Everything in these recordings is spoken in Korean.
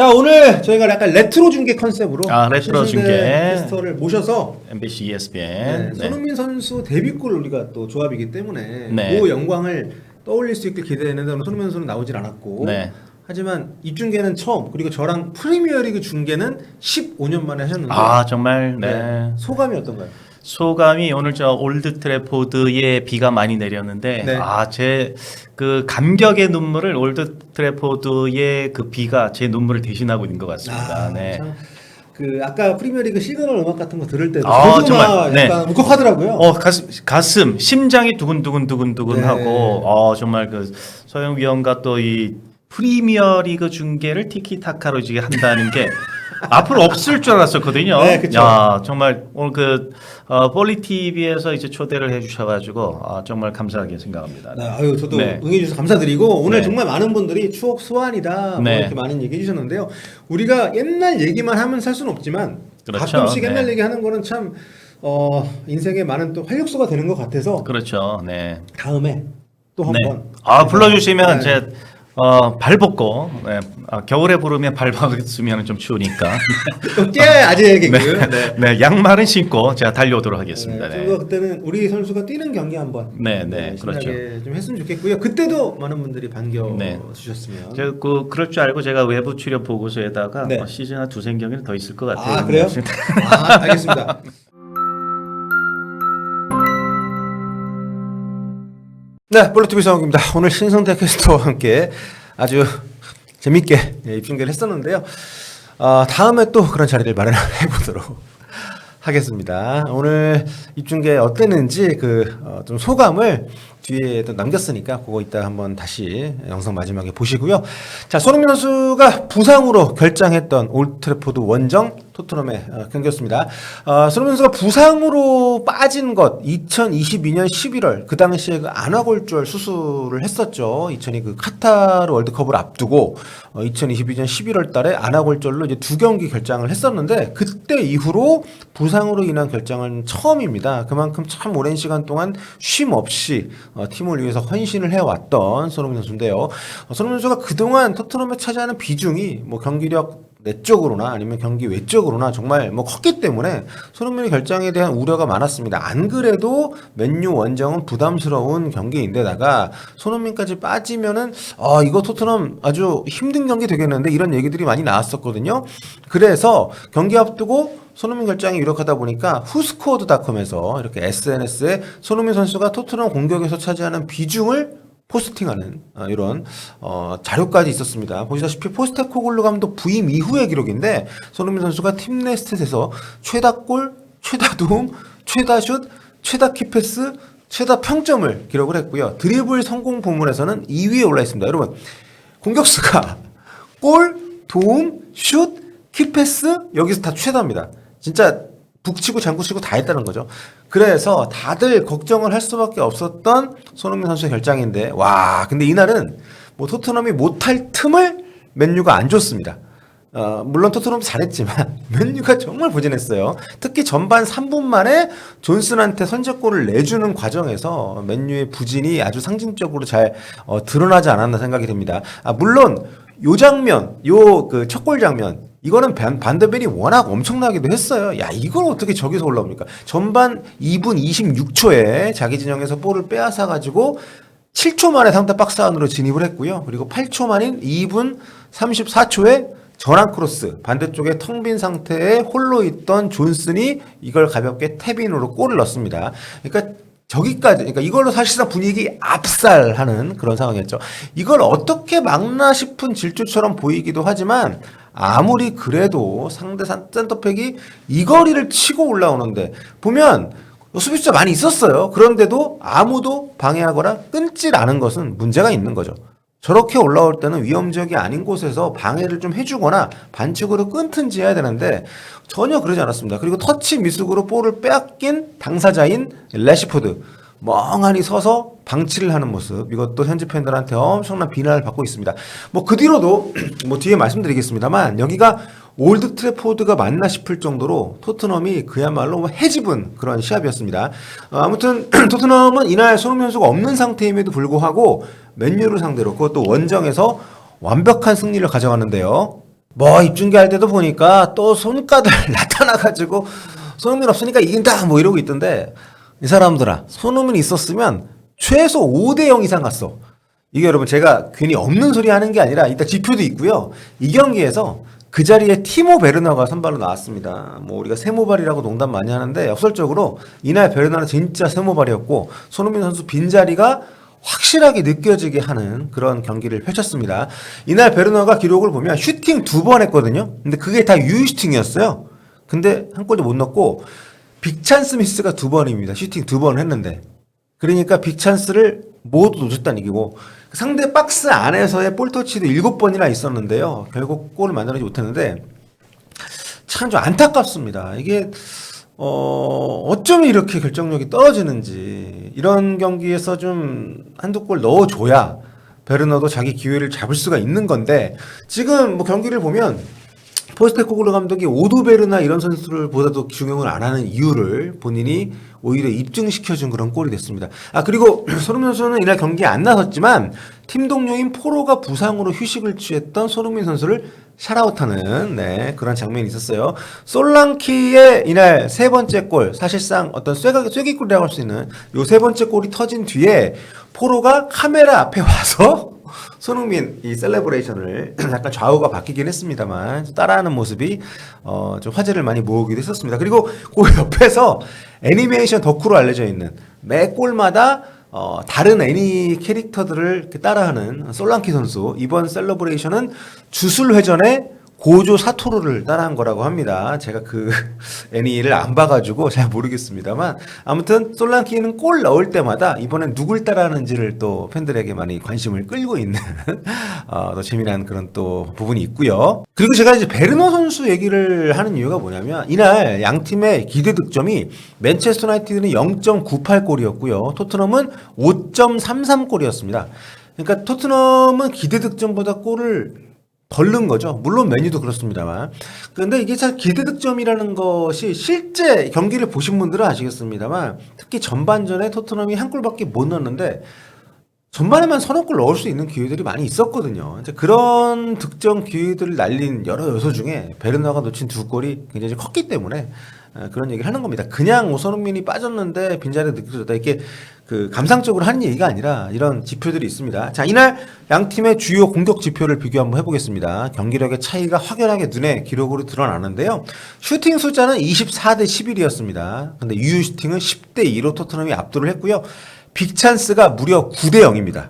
자, 오늘 저희가 약간 레트로 중계 컨셉으로 레트로 중계 캐스터를 모셔서 MBC ESPN 손흥민 선수 데뷔골 우리가 또 조합이기 때문에 네. 그 영광을 떠올릴 수 있게 기대했는데 오늘 손흥민 선수는 나오질 않았고 네. 하지만 입중계는 처음, 그리고 저랑 프리미어리그 중계는 15년 만에 하셨는데 정말 네. 소감이 어떤가요? 소감이 오늘 저 올드 트래포드에 비가 많이 내렸는데 네. 제 그 감격의 눈물을 올드 트래포드의 그 비가 제 눈물을 대신하고 있는 것 같습니다. 네. 참, 그 아까 프리미어리그 시그널 음악 같은 거 들을 때도 정말, 정말 네. 약간 울컥하더라고요. 가슴 심장이 두근두근두근두근 네. 하고 정말 그 서영 위원과 또 이 프리미어리그 중계를 티키타카로 이제 한다는 게 앞으로 없을 줄 알았었거든요. 네, 그쵸. 야, 정말 오늘 그 볼리 TV에서 이제 초대를 해주셔가지고 정말 감사하게 생각합니다. 네, 아유, 저도 네. 응해주셔서 감사드리고 오늘 네. 정말 많은 분들이 추억 소환이다 뭐 네. 이렇게 많은 얘기 해주셨는데요. 우리가 옛날 얘기만 하면 살 수는 없지만 그렇죠. 가끔씩 옛날 네. 얘기하는 거는 참 인생에 많은 또 활력소가 되는 것 같아서 그렇죠. 네. 다음에 또 네. 한번 불러주시면 네. 제 발 벗고 겨울에 부르면 발 벗으면 좀 추우니까 깨 아재 개그. 네. 네, 양말은 신고 제가 달려오도록 하겠습니다. 네, 네. 좀더 그때는 우리 선수가 뛰는 경기 한번 네, 신나게 그렇죠. 좀 했으면 좋겠고요. 그때도 많은 분들이 반겨 네. 주셨으면. 제가 그럴 줄 알고 제가 외부 출연 보고서에다가 네. 시즌 한 두세 경기는 더 있을 것 같아요. 아, 그래요? 알겠습니다. 네, 볼로TV 성욱입니다. 오늘 신성대 캐스터와 함께 아주 재밌게 입중계를 했었는데요. 다음에 또 그런 자리를 마련해 보도록 하겠습니다. 오늘 입중계 어땠는지 좀 소감을 뒤에 또 남겼으니까 그거 이따 한번 다시 영상 마지막에 보시고요. 자, 손흥민 선수가 부상으로 결장했던 올드 트래포드 원정 토트넘의 경기였습니다. 손흥민 선수가 부상으로 빠진 것 2022년 11월 그 당시에 그 안아골절 수술을 했었죠. 2002 그 카타르 월드컵을 앞두고 2022년 11월 달에 안아골절로 이제 2경기 결장을 했었는데 그때 이후로 부상으로 인한 결장은 처음입니다. 그만큼 참 오랜 시간 동안 쉼 없이 팀을 위해서 헌신을 해왔던 손흥민 선수인데요. 손흥민 선수가 그동안 토트넘에 차지하는 비중이 뭐 경기력 내적으로나 아니면 경기 외적으로나 정말 뭐 컸기 때문에 손흥민의 결장에 대한 우려가 많았습니다. 안 그래도 맨유 원정은 부담스러운 경기인데다가 손흥민까지 빠지면은 이거 토트넘 아주 힘든 경기 되겠는데 이런 얘기들이 많이 나왔었거든요. 그래서 경기 앞두고 손흥민 결장이 유력하다 보니까 후스코어드닷컴에서 이렇게 SNS에 손흥민 선수가 토트넘 공격에서 차지하는 비중을 포스팅하는 이런 자료까지 있었습니다. 보시다시피 포스테코글루 감독 부임 이후의 기록인데 손흥민 선수가 팀 내 스탯에서 최다골, 최다도움, 최다슛, 최다 키패스, 최다 평점을 기록을 했고요. 드리블 성공 부문에서는 2위에 올라 있습니다. 여러분 공격수가 골, 도움, 슛, 키패스 여기서 다 최다입니다. 진짜 북치고 장구치고 다 했다는 거죠. 그래서 다들 걱정을 할 수밖에 없었던 손흥민 선수의 결장인데 근데 이날은 뭐 토트넘이 못할 틈을 맨유가 안 줬습니다. 물론 토트넘도 잘했지만 맨유가 정말 부진했어요. 특히 전반 3분 만에 존슨한테 선제골을 내주는 과정에서 맨유의 부진이 아주 상징적으로 잘 드러나지 않았나 생각이 듭니다. 물론 요 장면, 그 첫 골 장면 이거는 반더벨이 워낙 엄청나기도 했어요. 야, 이걸 어떻게 저기서 올라옵니까? 전반 2분 26초에 자기 진영에서 볼을 빼앗아가지고 7초 만에 상대 박스 안으로 진입을 했고요. 그리고 8초 만인 2분 34초에 전환 크로스 반대쪽에 텅 빈 상태에 홀로 있던 존슨이 이걸 가볍게 탭인으로 골을 넣습니다. 그러니까 이걸로 사실상 분위기 압살하는 그런 상황이었죠. 이걸 어떻게 막나 싶은 질주처럼 보이기도 하지만 아무리 그래도 상대 센터백이 이 거리를 치고 올라오는데 보면 수비수가 많이 있었어요. 그런데도 아무도 방해하거나 끊질 않은 것은 문제가 있는 거죠. 저렇게 올라올 때는 위험지역이 아닌 곳에서 방해를 좀 해주거나 반칙으로 끊든지 해야 되는데 전혀 그러지 않았습니다. 그리고 터치 미숙으로 볼을 빼앗긴 당사자인 래시포드 멍하니 서서 방치를 하는 모습, 이것도 현지 팬들한테 엄청난 비난을 받고 있습니다. 뭐 그 뒤로도 뭐 뒤에 말씀드리겠습니다만 여기가 올드 트래포드가 맞나 싶을 정도로 토트넘이 그야말로 해집은 그런 시합이었습니다. 아무튼 토트넘은 이날 손흥민 선수가 없는 상태임에도 불구하고 맨유를 상대로 그것도 원정에서 완벽한 승리를 가져가는데요. 뭐 입중계할 때도 보니까 또 손가들 나타나가지고 손흥민 없으니까 이긴다 뭐 이러고 있던데 이 사람들아 손흥민 있었으면 최소 5대0 이상 갔어. 이게 여러분 제가 괜히 없는 소리 하는 게 아니라 이따 지표도 있고요. 이 경기에서 그 자리에 티모 베르너가 선발로 나왔습니다. 뭐 우리가 세모발이라고 농담 많이 하는데 역설적으로 이날 베르너는 진짜 세모발이었고 손흥민 선수 빈자리가 확실하게 느껴지게 하는 그런 경기를 펼쳤습니다. 이날 베르너가 기록을 보면 슈팅 2번 했거든요. 근데 그게 다 유효 슈팅이었어요. 근데 한 골도 못 넣고 빅찬스 미스가 2번입니다. 슈팅 2번 했는데. 그러니까 빅찬스를 모두 놓쳤다는 얘기고 상대 박스 안에서의 볼터치도 7번이나 있었는데요. 결국 골을 만들어내지 못했는데 참 좀 안타깝습니다. 이게 어쩜 이렇게 결정력이 떨어지는지 이런 경기에서 좀 한두 골 넣어줘야 베르너도 자기 기회를 잡을 수가 있는 건데 지금 뭐 경기를 보면 포스테코글루 감독이 오두베르나 이런 선수를 보다도 중용을 안 하는 이유를 본인이 오히려 입증시켜준 그런 골이 됐습니다. 아 그리고 손흥민 선수는 이날 경기에 안 나섰지만 팀 동료인 포로가 부상으로 휴식을 취했던 손흥민 선수를 샤라웃하는 그런 장면이 있었어요. 솔랑키의 이날 세 번째 골 사실상 어떤 쐐기골이라고 할 수 있는 요 세 번째 골이 터진 뒤에 포로가 카메라 앞에 와서 손흥민 이 셀레브레이션을 약간 좌우가 바뀌긴 했습니다만 따라하는 모습이 좀 화제를 많이 모으기도 했었습니다. 그리고 그 옆에서 애니메이션 덕후로 알려져 있는 매 골마다 다른 애니 캐릭터들을 이렇게 따라하는 솔랑키 선수 이번 셀러브레이션은 주술회전에 고조 사토루를 따라한 거라고 합니다. 제가 그 애니를 안 봐가지고 잘 모르겠습니다만 아무튼 솔랑키는 골 넣을 때마다 이번엔 누굴 따라하는지를 또 팬들에게 많이 관심을 끌고 있는 더 재미난 그런 또 부분이 있고요. 그리고 제가 이제 베르너 선수 얘기를 하는 이유가 뭐냐면 이날 양 팀의 기대 득점이 맨체스터 유나이티드는 0.98골이었고요. 토트넘은 5.33골이었습니다. 그러니까 토트넘은 기대 득점보다 골을 덜 넣은 거죠. 물론 메뉴도 그렇습니다만. 그런데 이게 잘 기대 득점이라는 것이 실제 경기를 보신 분들은 아시겠습니다만 특히 전반전에 토트넘이 한 골밖에 못 넣었는데 전반에만 서너 골 넣을 수 있는 기회들이 많이 있었거든요. 이제 그런 득점 기회들을 날린 여러 요소 중에 베르너가 놓친 두 골이 굉장히 컸기 때문에 그런 얘기를 하는 겁니다. 그냥 손흥민이 빠졌는데 빈자리가 느껴졌다. 이렇게 그 감상적으로 하는 얘기가 아니라 이런 지표들이 있습니다. 자, 이날 양 팀의 주요 공격 지표를 비교 한번 해보겠습니다. 경기력의 차이가 확연하게 눈에 기록으로 드러나는데요. 슈팅 숫자는 24대 11이었습니다. 근데 유효 슈팅은 10대 2로 토트넘이 압도를 했고요. 빅찬스가 무려 9대 0입니다.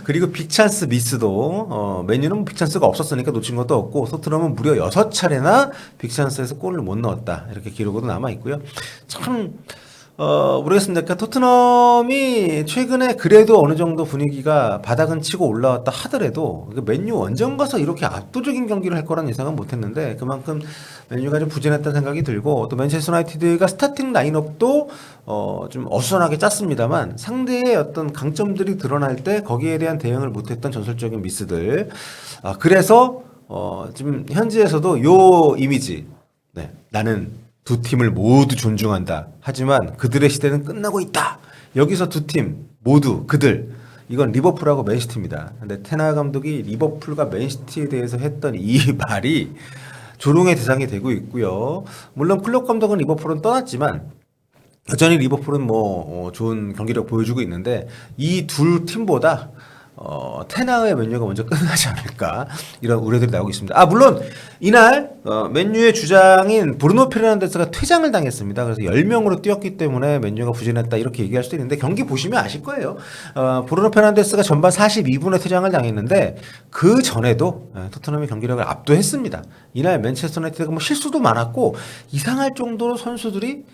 그리고 빅찬스 미스도 맨유는 빅찬스가 없었으니까 놓친 것도 없고 토트넘은 무려 6차례나 빅찬스에서 골을 못 넣었다. 이렇게 기록으로 남아있고요. 참 모르겠습니다. 그러니까 토트넘이 최근에 그래도 어느 정도 분위기가 바닥은 치고 올라왔다 하더라도 맨유 원정 가서 이렇게 압도적인 경기를 할 거라는 예상은 못했는데 그만큼 맨유가 좀 부진했다는 생각이 들고 또 맨체스터 유나이티드가 스타팅 라인업도 좀 어수선하게 짰습니다만 상대의 어떤 강점들이 드러날 때 거기에 대한 대응을 못했던 전술적인 미스들 그래서 지금 현지에서도 요 이미지 나는 두 팀을 모두 존중한다. 하지만 그들의 시대는 끝나고 있다. 여기서 두 팀 모두 그들 이건 리버풀하고 맨시티입니다. 근데 테나 감독이 리버풀과 맨시티에 대해서 했던 이 말이 조롱의 대상이 되고 있고요. 물론 클럽 감독은 리버풀은 떠났지만 여전히 리버풀은 뭐 좋은 경기력 보여주고 있는데 이 두 팀보다 테나의 맨유가 먼저 끝나지 않을까 이런 우려들이 나오고 있습니다. 물론 이날 맨유의 주장인 브루노 페르난데스가 퇴장을 당했습니다. 그래서 10명으로 뛰었기 때문에 맨유가 부진했다 이렇게 얘기할 수도 있는데 경기 보시면 아실 거예요. 브루노 페르난데스가 전반 42분에 퇴장을 당했는데 그 전에도 토트넘의 경기력을 압도했습니다. 이날 맨체스터 유나이티드가 뭐 실수도 많았고 이상할 정도로 선수들이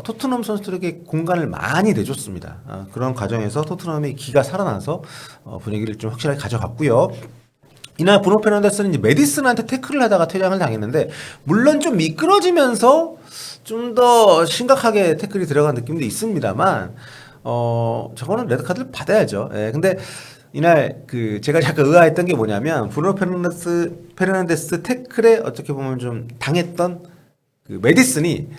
토트넘 선수들에게 공간을 많이 내줬습니다. 그런 과정에서 토트넘의 기가 살아나서 분위기를 좀 확실하게 가져갔고요. 이날 브루노 페르난데스는 이제 메디슨한테 태클을 하다가 퇴장을 당했는데 물론 좀 미끄러지면서 좀 더 심각하게 태클이 들어간 느낌도 있습니다만 저거는 레드카드를 받아야죠. 근데 이날 제가 잠깐 의아했던 게 뭐냐면 브루노 페르난데스 태클에 어떻게 보면 좀 당했던 메디슨이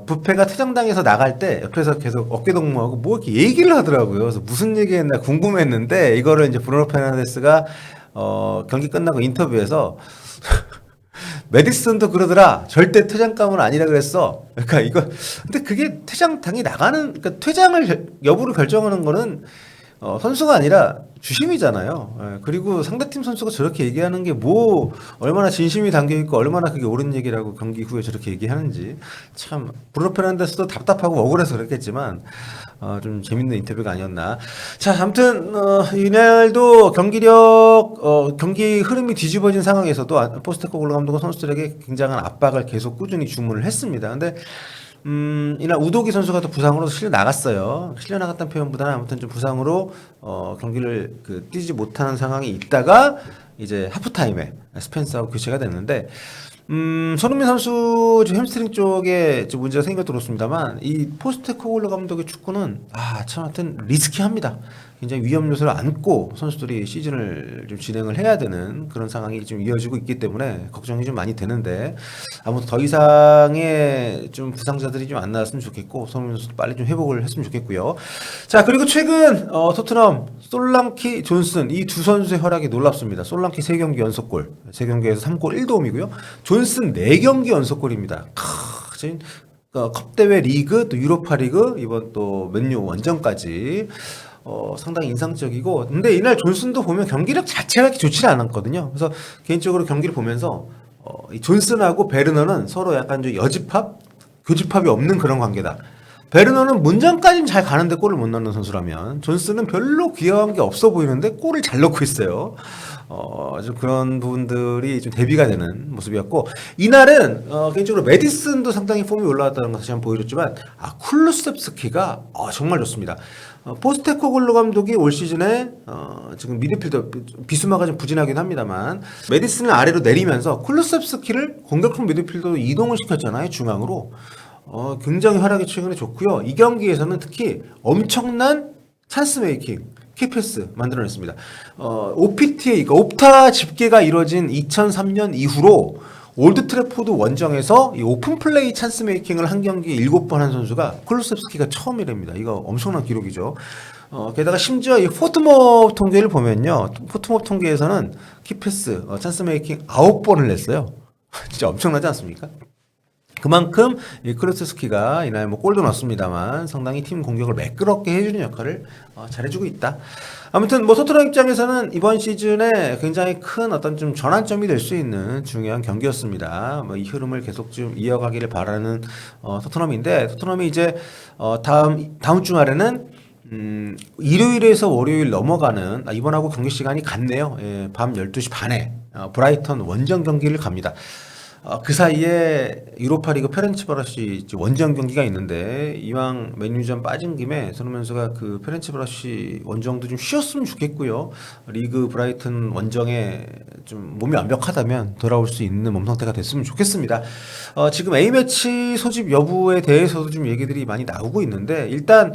부페가 퇴장당해서 나갈 때 옆에서 계속 어깨동무하고 뭐 이렇게 얘기를 하더라고요. 그래서 무슨 얘기했나 궁금했는데 이거를 이제 브루노 페르난데스가 경기 끝나고 인터뷰에서 메디슨도 그러더라. 절대 퇴장감은 아니라 그랬어. 그러니까 이거 근데 그게 퇴장당이 나가는 그러니까 퇴장을 여부를 결정하는 거는 선수가 아니라 주심이잖아요. 예, 그리고 상대팀 선수가 저렇게 얘기하는 게 뭐 얼마나 진심이 담겨 있고 얼마나 그게 옳은 얘기라고 경기 후에 저렇게 얘기하는지 참 브루노 페르난데스도 답답하고 억울해서 그랬겠지만 좀 재밌는 인터뷰가 아니었나. 자, 아무튼 이날도 경기력 경기 흐름이 뒤집어진 상황에서도 포스테코글루 감독은 선수들에게 굉장한 압박을 계속 꾸준히 주문을 했습니다. 근데 이날 우도기 선수가 또 부상으로 실려 나갔어요. 실려 나갔다는 표현보다는 아무튼 좀 부상으로 경기를 뛰지 못하는 상황이 있다가 이제 하프타임에 스펜스하고 교체가 됐는데 손흥민 선수 햄스트링 쪽에 좀 문제가 생겨 들었습니다만 이 포스테코글루 감독의 축구는 참 하여튼 리스키합니다. 굉장히 위험 요소를 안고 선수들이 시즌을 좀 진행을 해야 되는 그런 상황이 좀 이어지고 있기 때문에 걱정이 좀 많이 되는데 아무튼 더 이상의 좀 부상자들이 좀 안 나왔으면 좋겠고 손흥민 선수도 빨리 좀 회복을 했으면 좋겠고요. 자, 그리고 최근 토트넘 솔랑키 존슨 이 두 선수의 활약이 놀랍습니다. 솔랑키 3경기 연속골, 3경기에서 3골 1도움이고요. 존슨 4경기 연속골입니다. 지금 컵대회 리그 또 유로파 리그 이번 또 맨유 원정까지 상당히 인상적이고 근데 이날 존슨도 보면 경기력 자체가 그렇게 좋지 않았거든요. 그래서 개인적으로 경기를 보면서 이 존슨하고 베르너는 서로 약간 좀 여집합, 교집합이 없는 그런 관계다. 베르너는 문장까지는 잘 가는데 골을 못 넣는 선수라면 존슨은 별로 귀여운 게 없어 보이는데 골을 잘 넣고 있어요. 좀 그런 부분들이 좀 대비가 되는 모습이었고 이날은 개인적으로 메디슨도 상당히 폼이 올라왔다는 것 다시 한번 보여줬지만 쿨루셉스키가 정말 좋습니다. 포스테코글루 감독이 올 시즌에 지금 미드필더 비수마가 좀 부진하긴 합니다만 메디슨을 아래로 내리면서 쿨루셉스키를 공격형 미드필더로 이동을 시켰잖아요. 중앙으로. 굉장히 활약이 최근에 좋고요. 이 경기에서는 특히 엄청난 찬스 메이킹, 키패스 만들어냈습니다. OPTA, 그러니까 옵타 집계가 이뤄진 2003년 이후로 올드 트래포드 원정에서 이 오픈 플레이 찬스 메이킹을 한 경기에 7번 한 선수가 쿨루셉스키가 처음이랍니다. 이거 엄청난 기록이죠. 게다가 심지어 이 포트몹 통계를 보면요. 포트몹 통계에서는 키패스, 찬스 메이킹 9번을 냈어요. 진짜 엄청나지 않습니까? 그만큼 이 쿨루셉스키가 이날 뭐 골도 넣었습니다만 상당히 팀 공격을 매끄럽게 해주는 역할을 잘해주고 있다. 아무튼 뭐 토트넘 입장에서는 이번 시즌에 굉장히 큰 어떤 좀 전환점이 될 수 있는 중요한 경기였습니다. 뭐 이 흐름을 계속 좀 이어가기를 바라는 토트넘인데 토트넘이 이제 다음 주말에는 일요일에서 월요일 넘어가는 이번하고 경기 시간이 같네요. 예, 밤 12시 반에 브라이턴 원정 경기를 갑니다. 그 사이에 유로파리그 페렌치바로시 원정 경기가 있는데 이왕 맨유전 빠진 김에 손흥민 선수가 그 페렌치바로시 원정도 좀 쉬었으면 좋겠고요. 리그 브라이튼 원정에 좀 몸이 완벽하다면 돌아올 수 있는 몸 상태가 됐으면 좋겠습니다. 지금 A매치 소집 여부에 대해서도 좀 얘기들이 많이 나오고 있는데 일단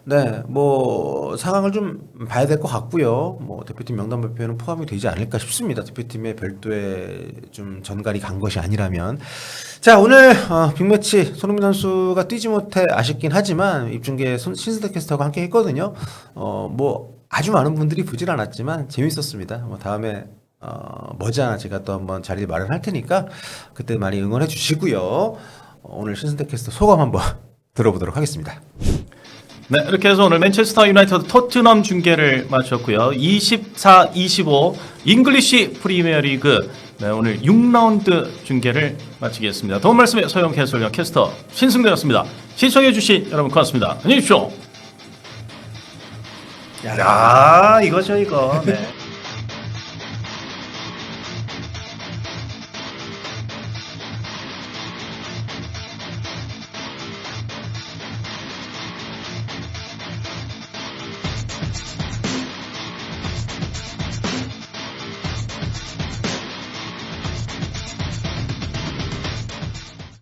네, 뭐 상황을 좀 봐야 될 것 같고요. 뭐 대표팀 명단 발표에는 포함이 되지 않을까 싶습니다. 대표팀에 별도의 좀 전갈이 간 것이 아니라면. 자, 오늘 빅매치 손흥민 선수가 뛰지 못해 아쉽긴 하지만 입중계 신스대 캐스터가 함께 했거든요. 뭐 아주 많은 분들이 보질 않았지만 재밌었습니다. 뭐 다음에 머지않아 제가 또 한번 자리를 마련할 테니까 그때 많이 응원해 주시고요. 오늘 신스대 캐스터 소감 한번 들어보도록 하겠습니다. 네, 이렇게 해서 오늘 맨체스터 유나이티드 토트넘 중계를 마쳤고요. 24-25 잉글리시 프리미어리그 네, 오늘 6라운드 중계를 마치겠습니다. 도움 말씀에 서영 해설위원 캐스터 신승대였습니다. 시청해주신 여러분 고맙습니다. 안녕히 계십시오. 야, 이거죠 이거. 네.